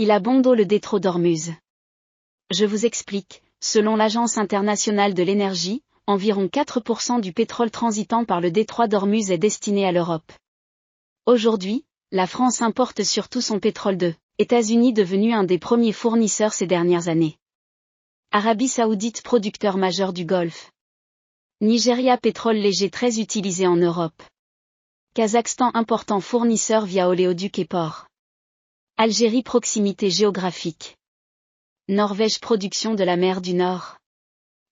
Il a bon dos le détroit d'Ormuz. Je vous explique, selon l'Agence internationale de l'énergie, environ 4% du pétrole transitant par le détroit d'Ormuz est destiné à l'Europe. Aujourd'hui, la France importe surtout son pétrole de États-Unis, devenu un des premiers fournisseurs ces dernières années. Arabie Saoudite, producteur majeur du Golfe. Nigeria, pétrole léger très utilisé en Europe. Kazakhstan, important fournisseur via oléoduc et port. Algérie, proximité géographique. Norvège, production de la mer du Nord.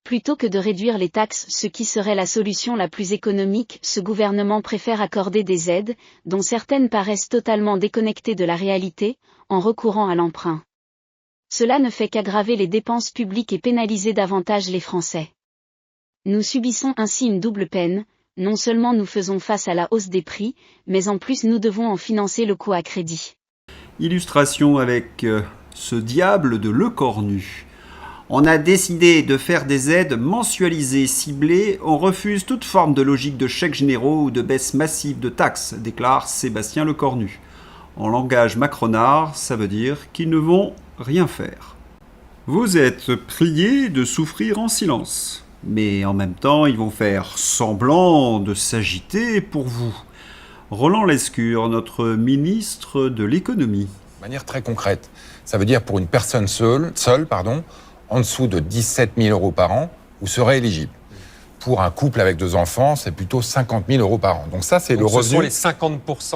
Plutôt que de réduire les taxes, ce qui serait la solution la plus économique, ce gouvernement préfère accorder des aides, dont certaines paraissent totalement déconnectées de la réalité, en recourant à l'emprunt. Cela ne fait qu'aggraver les dépenses publiques et pénaliser davantage les Français. Nous subissons ainsi une double peine, non seulement nous faisons face à la hausse des prix, mais en plus nous devons en financer le coût à crédit. Illustration avec ce diable de Lecornu. On a décidé de faire des aides mensualisées ciblées, on refuse toute forme de logique de chèques généraux ou de baisse massive de taxes, déclare Sébastien Lecornu. En langage macronard, ça veut dire qu'ils ne vont rien faire. Vous êtes priés de souffrir en silence, mais en même temps, ils vont faire semblant de s'agiter pour vous. Roland Lescure, notre ministre de l'économie. De manière très concrète, ça veut dire pour une personne seule, en dessous de 17 000 euros par an, vous serez éligible. Pour un couple avec 2 enfants, c'est plutôt 50 000 euros par an. Donc ça, c'est le revenu. Ce sont les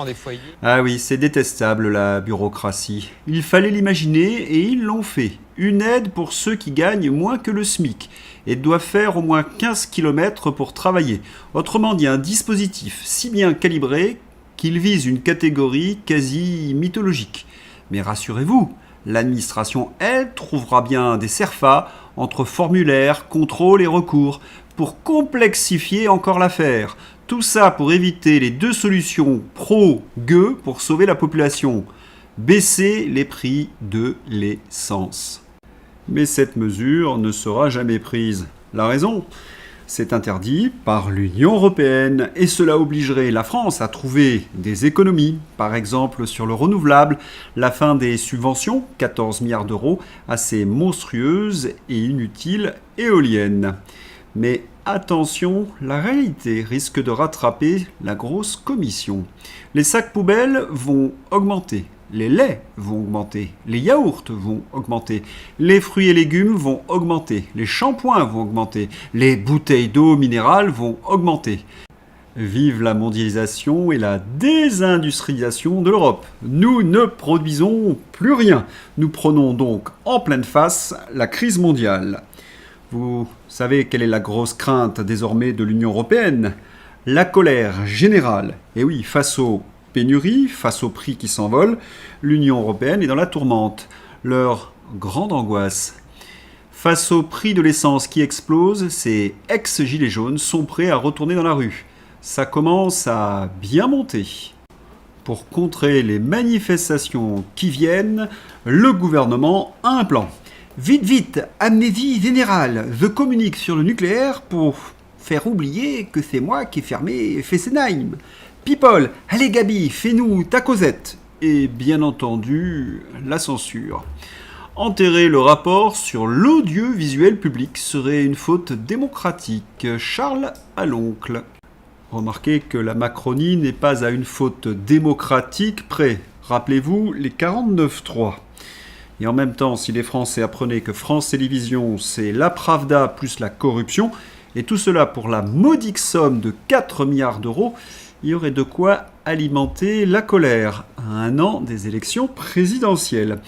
50% des foyers. Ah oui, c'est détestable la bureaucratie. Il fallait l'imaginer et ils l'ont fait. Une aide pour ceux qui gagnent moins que le SMIC et doivent faire au moins 15 km pour travailler. Autrement dit, un dispositif si bien calibré qu'il vise une catégorie quasi mythologique. Mais rassurez-vous, l'administration, elle, trouvera bien des CERFA entre formulaires, contrôles et recours pour complexifier encore l'affaire. Tout ça pour éviter les 2 solutions pro-gueux pour sauver la population. Baisser les prix de l'essence. Mais cette mesure ne sera jamais prise. La raison ? C'est interdit par l'Union européenne et cela obligerait la France à trouver des économies, par exemple sur le renouvelable, la fin des subventions, 14 milliards d'euros, à ces monstrueuses et inutiles éoliennes. Mais attention, la réalité risque de rattraper la grosse commission. Les sacs poubelles vont augmenter. Les laits vont augmenter, les yaourts vont augmenter, les fruits et légumes vont augmenter, les shampoings vont augmenter, les bouteilles d'eau minérale vont augmenter. Vive la mondialisation et la désindustrialisation de l'Europe. Nous ne produisons plus rien. Nous prenons donc en pleine face la crise mondiale. Vous savez quelle est la grosse crainte désormais de l'Union européenne ? La colère générale. Et oui, face aux pénurie, face aux prix qui s'envolent, l'Union européenne est dans la tourmente. Leur grande angoisse. Face au prix de l'essence qui explose, ces ex-gilets jaunes sont prêts à retourner dans la rue. Ça commence à bien monter. Pour contrer les manifestations qui viennent, le gouvernement a un plan. Vite, vite, amnésie générale. Je communique sur le nucléaire pour faire oublier que c'est moi qui ai fermé Fessenheim. People, allez Gabi, fais-nous ta Cosette. Et bien entendu, la censure. Enterrer le rapport sur l'audiovisuel public serait une faute démocratique. Charles à l'oncle. Remarquez que la Macronie n'est pas à une faute démocratique près. Rappelez-vous les 49.3. Et en même temps, si les Français apprenaient que France Télévisions, c'est la Pravda plus la corruption, et tout cela pour la modique somme de 4 milliards d'euros, il y aurait de quoi alimenter la colère à un an des élections présidentielles.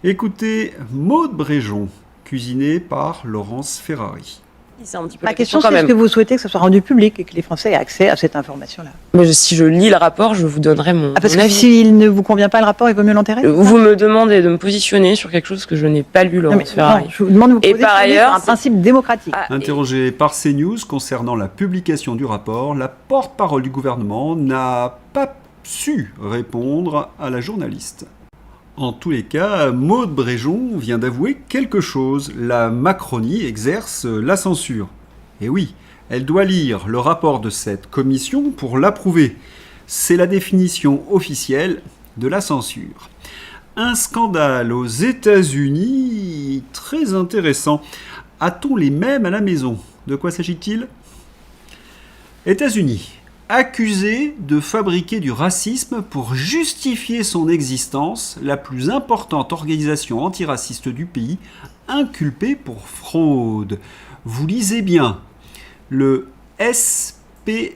Écoutez Maude Bréjon, cuisinée par Laurence Ferrari. C'est un petit peu Ma question, c'est est-ce que vous souhaitez que ce soit rendu public et que les Français aient accès à cette information-là ? Mais si je lis le rapport, je vous donnerai mon Parce que avis. s'il ne vous convient pas le rapport, il vaut mieux l'enterrer ? Vous me demandez de me positionner sur quelque chose que je n'ai pas lu, Laurence Ferrari. Non, je vous demande de vous Et positionner par ailleurs, sur un principe démocratique. Interrogée par CNews concernant la publication du rapport, la porte-parole du gouvernement n'a pas su répondre à la journaliste. En tous les cas, Maude Bréjon vient d'avouer quelque chose. La Macronie exerce la censure. Et oui, elle doit lire le rapport de cette commission pour l'approuver. C'est la définition officielle de la censure. Un scandale aux États-Unis très intéressant. A-t-on les mêmes à la maison? De quoi s'agit-il? États-Unis. Accusé de fabriquer du racisme pour justifier son existence, la plus importante organisation antiraciste du pays, inculpée pour fraude. Vous lisez bien. Le SPLC,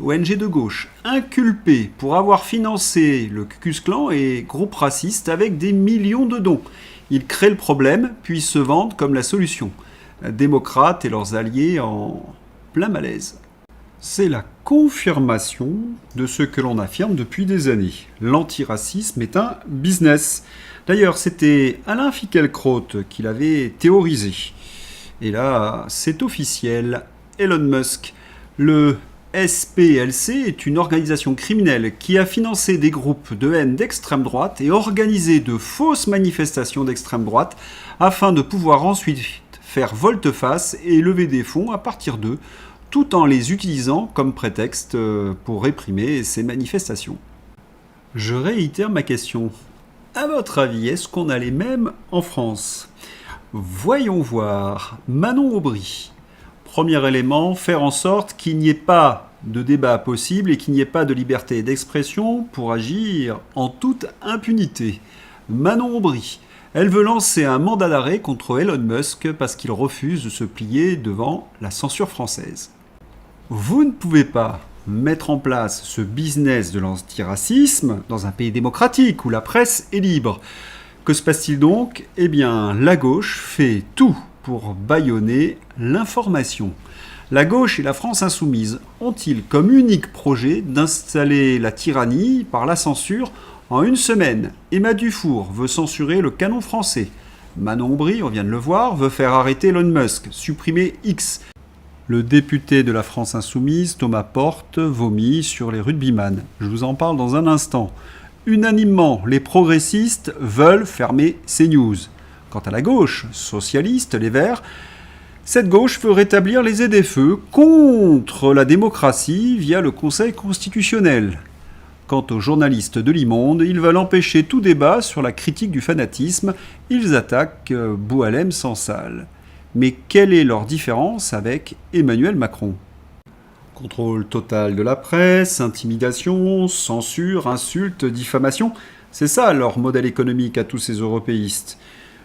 ONG de gauche, inculpé pour avoir financé le Ku Klux Klan et groupe raciste avec des millions de dons. Ils créent le problème, puis se vendent comme la solution. Démocrates et leurs alliés en plein malaise. C'est la confirmation de ce que l'on affirme depuis des années. L'antiracisme est un business. D'ailleurs, c'était Alain Finkielkraut qui l'avait théorisé. Et là, c'est officiel. Elon Musk. Le SPLC est une organisation criminelle qui a financé des groupes de haine d'extrême droite et organisé de fausses manifestations d'extrême droite afin de pouvoir ensuite faire volte-face et lever des fonds à partir d'eux, tout en les utilisant comme prétexte pour réprimer ces manifestations. Je réitère ma question. À votre avis, est-ce qu'on a les mêmes en France? Voyons voir. Manon Aubry. Premier élément, faire en sorte qu'il n'y ait pas de débat possible et qu'il n'y ait pas de liberté d'expression pour agir en toute impunité. Manon Aubry. Elle veut lancer un mandat d'arrêt contre Elon Musk parce qu'il refuse de se plier devant la censure française. Vous ne pouvez pas mettre en place ce business de l'antiracisme dans un pays démocratique où la presse est libre. Que se passe-t-il donc? Eh bien, la gauche fait tout pour bâillonner l'information. La gauche et la France insoumise ont-ils comme unique projet d'installer la tyrannie par la censure en une semaine? Emma Dufour veut censurer le canon français. Manon Aubry, on vient de le voir, veut faire arrêter Elon Musk, supprimer X. Le député de la France insoumise, Thomas Porte, vomit sur les rugbyman. Je vous en parle dans un instant. Unanimement, les progressistes veulent fermer CNews. Quant à la gauche, socialiste, les Verts, cette gauche veut rétablir les ZFE contre la démocratie via le Conseil constitutionnel. Quant aux journalistes de l'E-Monde, ils veulent empêcher tout débat sur la critique du fanatisme. Ils attaquent Boualem Sansal. Mais quelle est leur différence avec Emmanuel Macron? Contrôle total de la presse, intimidation, censure, insultes, diffamation, c'est ça leur modèle économique à tous ces européistes.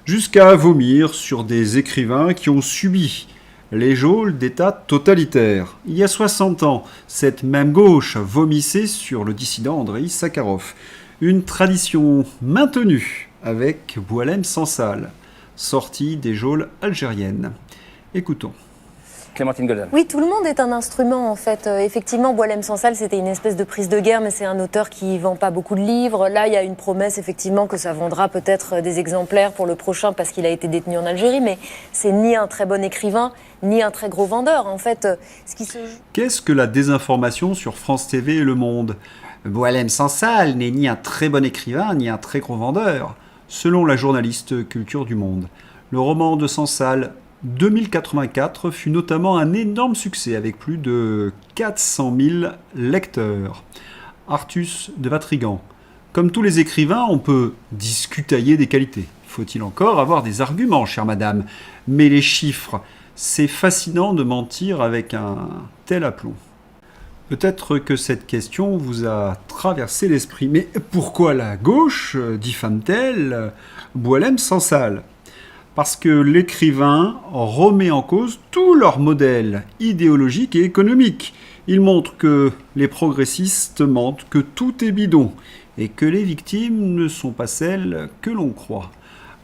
Jusqu'à vomir sur des écrivains qui ont subi les geôles d'État totalitaires. Il y a 60 ans, cette même gauche vomissait sur le dissident Andreï Sakharov. Une tradition maintenue avec Boualem Sansal, sorti des geôles algériennes. Écoutons. Clémentine Golden. Oui, tout le monde est un instrument en fait. Effectivement, Boualem Sansal, c'était une espèce de prise de guerre, mais c'est un auteur qui vend pas beaucoup de livres. Là, il y a une promesse effectivement que ça vendra peut-être des exemplaires pour le prochain parce qu'il a été détenu en Algérie, mais c'est ni un très bon écrivain, ni un très gros vendeur. En fait, ce qui se joue... Qu'est-ce que la désinformation sur France TV et Le Monde? Boualem Sansal n'est ni un très bon écrivain, ni un très gros vendeur. Selon la journaliste Culture du Monde, le roman de Sansal, 2084, fut notamment un énorme succès avec plus de 400 000 lecteurs. Artus de Vatrigan. Comme tous les écrivains, on peut discutailler des qualités. Faut-il encore avoir des arguments, chère madame? Mais les chiffres, c'est fascinant de mentir avec un tel aplomb. Peut-être que cette question vous a traversé l'esprit. Mais pourquoi la gauche diffame-t-elle Boualem Sansal? Parce que l'écrivain remet en cause tout leur modèle idéologique et économique. Il montre que les progressistes mentent, que tout est bidon, et que les victimes ne sont pas celles que l'on croit.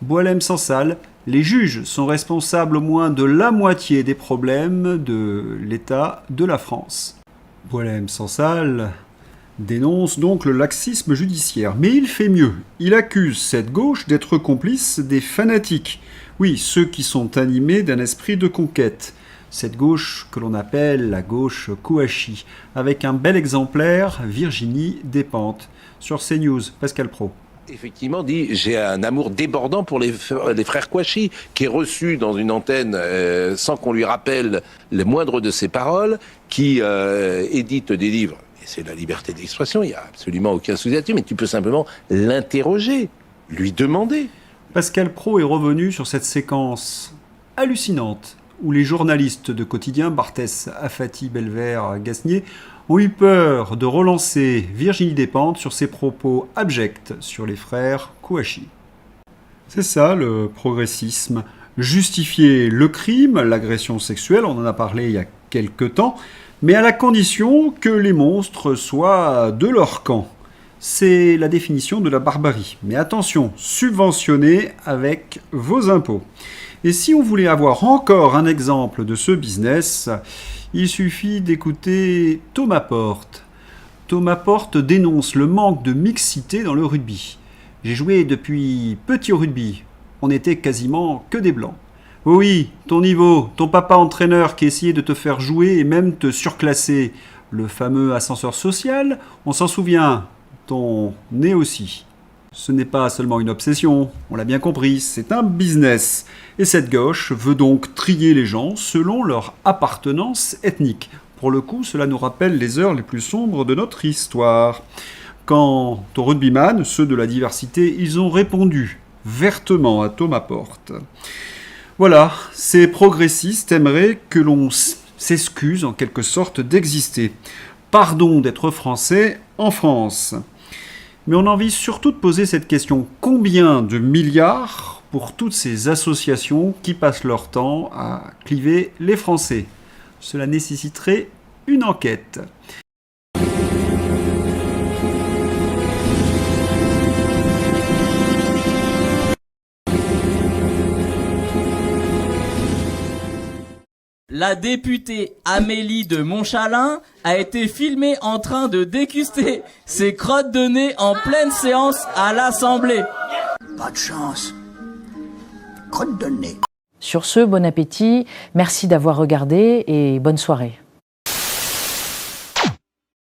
Boualem Sansal, les juges sont responsables au moins de la moitié des problèmes de l'État de la France. Boualem Sansal dénonce donc le laxisme judiciaire. Mais il fait mieux. Il accuse cette gauche d'être complice des fanatiques. Oui, ceux qui sont animés d'un esprit de conquête. Cette gauche que l'on appelle la gauche Kouachi, avec un bel exemplaire, Virginie Despentes, sur CNews, Pascal Praud. Effectivement, dit j'ai un amour débordant pour les frères Kouachi, qui est reçu dans une antenne sans qu'on lui rappelle le moindre de ses paroles, qui édite des livres c'est la liberté d'expression, il n'y a absolument aucun souci là-dessus, mais tu peux simplement l'interroger, lui demander. Pascal Praud est revenu sur cette séquence hallucinante où les journalistes de quotidien, Barthès, Affati, Belvert, Gasnier, ont eu peur de relancer Virginie Despentes sur ses propos abjects sur les frères Kouachi. C'est ça le progressisme. Justifier le crime, l'agression sexuelle, on en a parlé il y a quelque temps, mais à la condition que les monstres soient de leur camp. C'est la définition de la barbarie. Mais attention, subventionné avec vos impôts. Et si on voulait avoir encore un exemple de ce business, il suffit d'écouter Thomas Porte. Thomas Porte dénonce le manque de mixité dans le rugby. J'ai joué depuis petit au rugby. On n'était quasiment que des blancs. Oui, ton niveau, ton papa entraîneur qui essayait de te faire jouer et même te surclasser. Le fameux ascenseur social, on s'en souvient. Ton nez aussi. Ce n'est pas seulement une obsession, on l'a bien compris, c'est un business. Et cette gauche veut donc trier les gens selon leur appartenance ethnique. Pour le coup, cela nous rappelle les heures les plus sombres de notre histoire. Quant aux rugbyman, ceux de la diversité, ils ont répondu vertement à Thomas Porte. Voilà, ces progressistes aimeraient que l'on s'excuse en quelque sorte d'exister. Pardon d'être français en France. Mais on a envie surtout de poser cette question. Combien de milliards pour toutes ces associations qui passent leur temps à cliver les Français? Cela nécessiterait une enquête. La députée Amélie de Montchalin a été filmée en train de déguster ses crottes de nez en pleine séance à l'Assemblée. Pas de chance. Crotte de nez. Sur ce, bon appétit, merci d'avoir regardé et bonne soirée.